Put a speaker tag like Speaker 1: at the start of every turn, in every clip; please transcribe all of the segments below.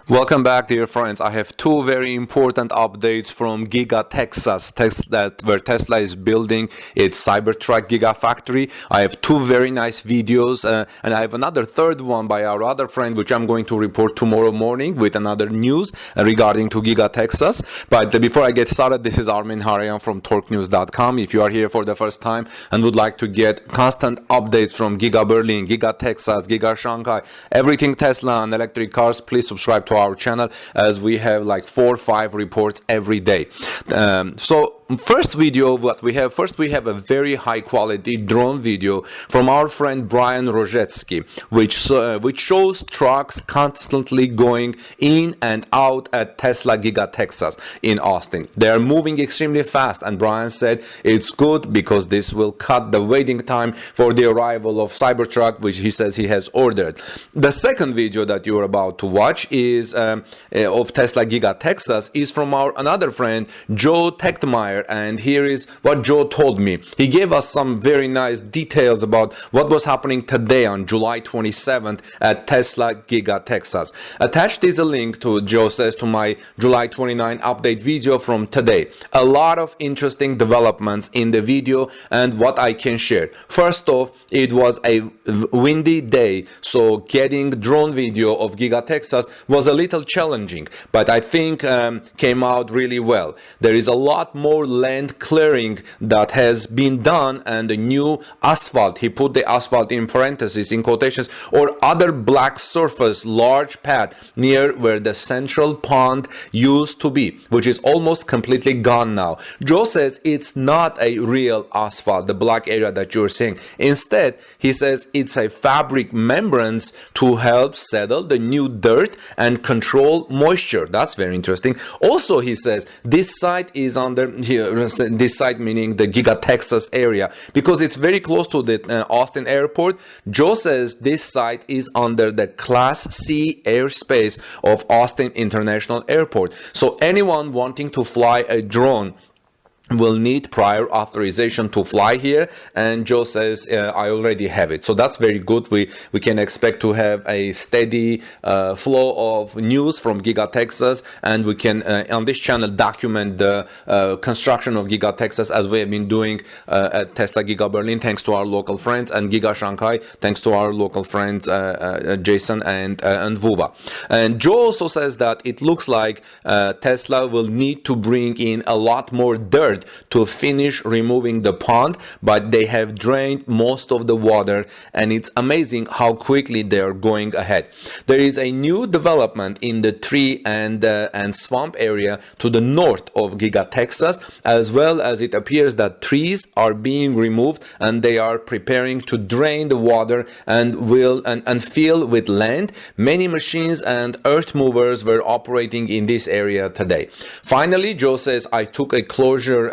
Speaker 1: Welcome back, dear friends. I have two very important updates from Giga Texas, where Tesla is building its Cybertruck Gigafactory. I have two very nice videos, and I have another third one by our other friend, which I'm going to report tomorrow morning with another news regarding to Giga Texas. But before I get started, this is Armin Harayan from TorqueNews.com. If you are here for the first time and would like to get constant updates from Giga Berlin, Giga Texas, Giga Shanghai, everything Tesla and electric cars, please subscribe to our channel, as we have like 4 or 5 reports every day. First video, we have a very high quality drone video from our friend Brian Roschetzky, which shows trucks constantly going in and out at Tesla Giga Texas in Austin. They are moving extremely fast, and Brian said it's good because this will cut the waiting time for the arrival of Cybertruck, which he says he has ordered. The second video that you're about to watch is of Tesla Giga Texas is from our another friend Joe Tegtmeyer, and here is what Joe told me. He gave us some very nice details about what was happening today on July 27th at Tesla Giga Texas. Attached is a link to, Joe says, to my July 29 update video from today. A lot of interesting developments in the video and what I can share. First off, it was a windy day, so getting drone video of Giga Texas was a little challenging, but I think came out really well. There is a lot more land clearing that has been done, and the new asphalt, he put the asphalt in parentheses, in quotations, or other black surface, large pad near where the central pond used to be, which is almost completely gone now. Joe says it's not a real asphalt, the black area that you're seeing. Instead, he says it's a fabric membranes to help settle the new dirt and control moisture. That's very interesting. Also, he says this site is under here, this site meaning the Giga Texas area, because it's very close to the Austin airport. Joe says this site is under the Class C airspace of Austin International Airport. So anyone wanting to fly a drone will need prior authorization to fly here, and Joe says I already have it. So that's very good. We can expect to have a steady flow of news from Giga Texas, and we can on this channel document the construction of Giga Texas as we have been doing at Tesla Giga Berlin, thanks to our local friends, and Giga Shanghai, thanks to our local friends Jason and Vuva. And Joe also says that it looks like Tesla will need to bring in a lot more dirt to finish removing the pond, but they have drained most of the water, and it's amazing how quickly they are going ahead. There is a new development in the tree and swamp area to the north of Giga Texas, as well as it appears that trees are being removed and they are preparing to drain the water and fill with land. Many machines and earth movers were operating in this area today. Finally, Joe says I took a close-up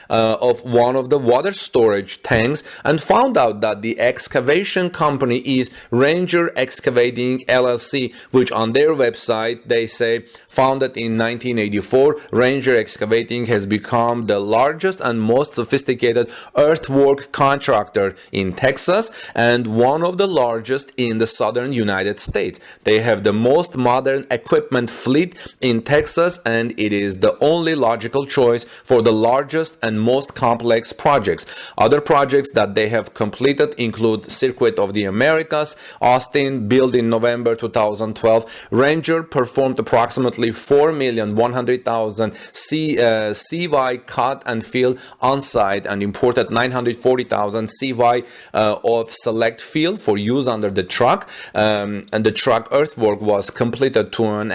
Speaker 1: of one of the water storage tanks and found out that the excavation company is Ranger Excavating LLC, which on their website they say founded in 1984. Ranger Excavating has become the largest and most sophisticated earthwork contractor in Texas and one of the largest in the southern United States. They have the most modern equipment fleet in Texas, and it is the only logical choice for the largest and most complex projects. Other projects that they have completed include Circuit of the Americas, Austin, built in November 2012. Ranger performed approximately 4,100,000 CY cut and fill on site and imported 940,000 CY of select fill for use under the truck. And the truck earthwork was completed to an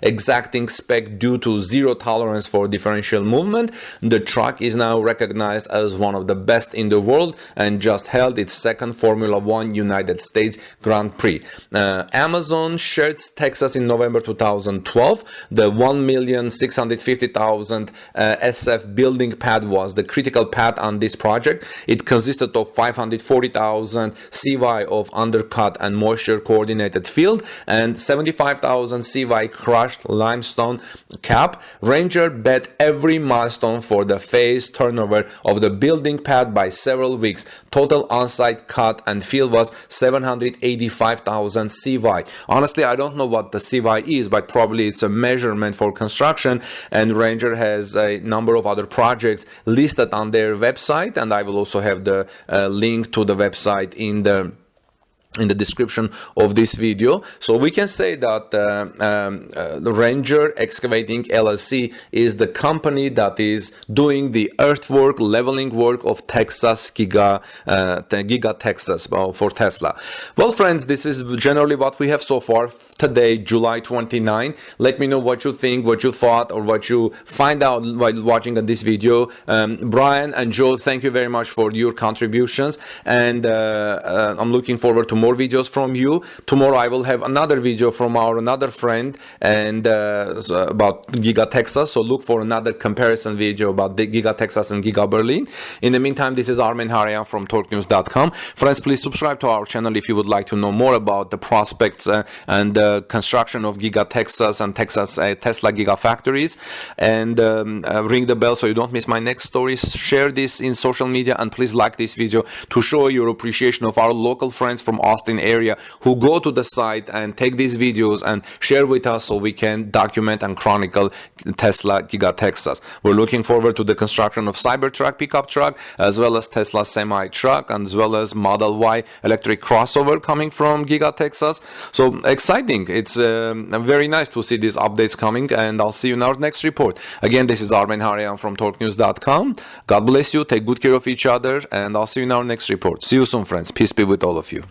Speaker 1: exacting spec due to zero tolerance for differential movement. The truck is now recognized as one of the best in the world and just held its second Formula One United States Grand Prix. Amazon shared Texas in November 2012. The 1,650,000 SF building pad was the critical pad on this project. It consisted of 540,000 CY of undercut and moisture coordinated field and 75,000 CY crushed limestone cap. Ranger bet every mile milestone for the phase turnover of the building pad by several weeks. Total on-site cut and fill was 785,000 CY. Honestly, I don't know what the CY is, but probably it's a measurement for construction, and Ranger has a number of other projects listed on their website, and I will also have the link to the website in the description of this video. So we can say that the Ranger Excavating LLC is the company that is doing the earthwork leveling work of Texas Giga Texas for Tesla. Well, friends, this is generally what we have so far today, July 29. Let me know what you think, what you thought, or what you find out while watching this video. Brian and Joe, thank you very much for your contributions, and I'm looking forward to more videos from you. Tomorrow I will have another video from another friend and about Giga Texas, so look for another comparison video about the Giga Texas and Giga Berlin. In the meantime, this is Armen Harayan from TorqueNews.com. Friends, please subscribe to our channel if you would like to know more about the prospects and the construction of Giga Texas and Tesla Gigafactories, and ring the bell so you don't miss my next stories. Share this in social media, and please like this video to show your appreciation of our local friends from Austin area who go to the site and take these videos and share with us so we can document and chronicle Tesla Giga Texas. We're looking forward to the construction of Cybertruck pickup truck, as well as Tesla semi truck, and as well as Model Y electric crossover coming from Giga Texas. So exciting. It's very nice to see these updates coming, and I'll see you in our next report. Again, this is Armen Harayan from TorqueNews.com. God bless you, take good care of each other, and I'll see you in our next report. See you soon, friends. Peace be with all of you.